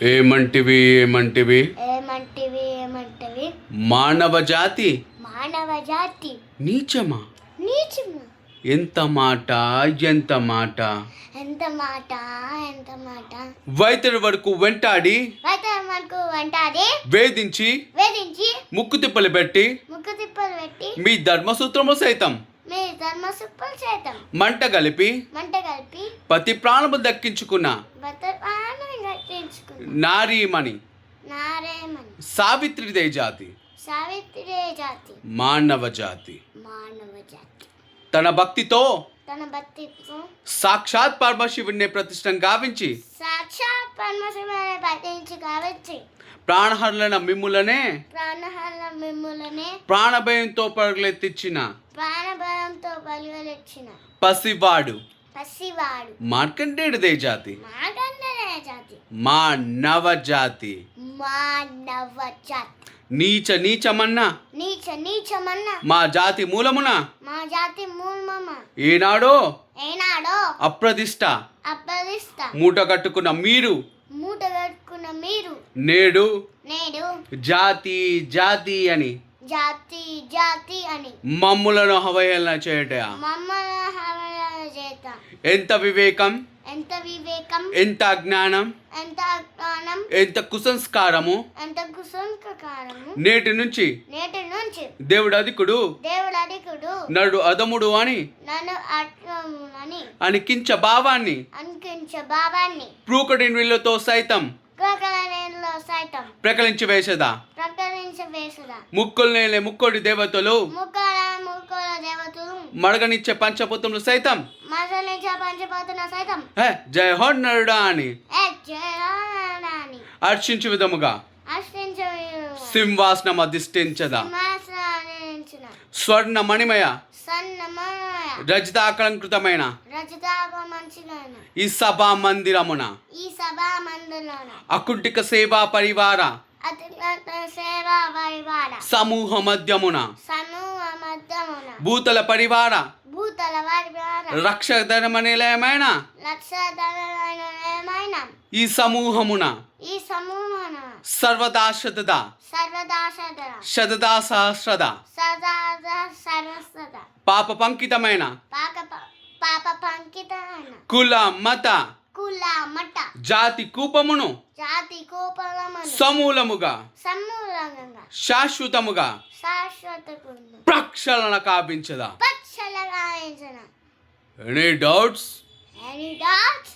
ఏమంటివి ఏమంటివి ఏమంటివి ఏమంటివి మానవ జాతి మానవ జాతి నీచమా నీచమా ఎంత మాట ఎంత మాట ఎంత మాట ఎంత మాట వైతడి వరకు వెంటాడి మనకు వెంటాడి వేధించి వేధించి ముక్కు తిప్పలు పెట్టి ముక్కు తిప్పలు పెట్టి మీ ధర్మసూత్రము సైతం మీ ధర్మసుప్పులు చేతం మంట కలిపి పతి ప్రాణము దక్కించుకున్న నారీమణి నారేమని సావిత్రిదే జాతి సావిత్రి జాతి మానవ జాతి మానవ జాతి తన భక్తితో సాక్షాత్ పరమశివుడిని ప్రతిష్టం గావించి సాక్షాత్ పరమశివుని ప్రతిష్ఠించి గావించి ప్రాణహరణ మిమ్ములనే ప్రాణభయంతో పరుగులెత్తించిన పసివాడు మార్కండేయుడిదే జాతి మానవ జాతి నీచ నీచమన్నా మా జాతి మూలమున ఏనాడో అప్రదిష్ట మూట కట్టుకున్న మీరు నేడు జాతి జాతి అని మమ్ములను అవహేళన చేయట ఎంత వివేకం ఎంత అజ్ఞానం ఎంత కుసంస్కారము నేటి నుంచి దేవుడు అధికుడు నడు అదముడు అని అనికించ భావాన్ని ప్రూకటి వీళ్ళతో సైతం ప్రకలించి వేసదా ముక్కులు ముక్కోడి దేవతలు మడగనిచ్చే పంచభూతములు సైతం జయ హో నరుడా అని హర్షించు విధముగా సింహాసనం అధిష్ఠించదా స్వర్ణ మణిమయ రజితాకలంకృతమైన ఈ సభా మందిరమున అకుంఠిక సేవా పరివార సమూహ మధ్యమున భూతల పరివార రక్షధర్మ నిలయమైన ఈ సమూహమున సర్వదా శతదా సహస్రద పాప పంకితమైన కుల మత జాతి కూపమును సమూలముగా శాశ్వతముగా ప్రక్షాళన కావించదా. Any doubts?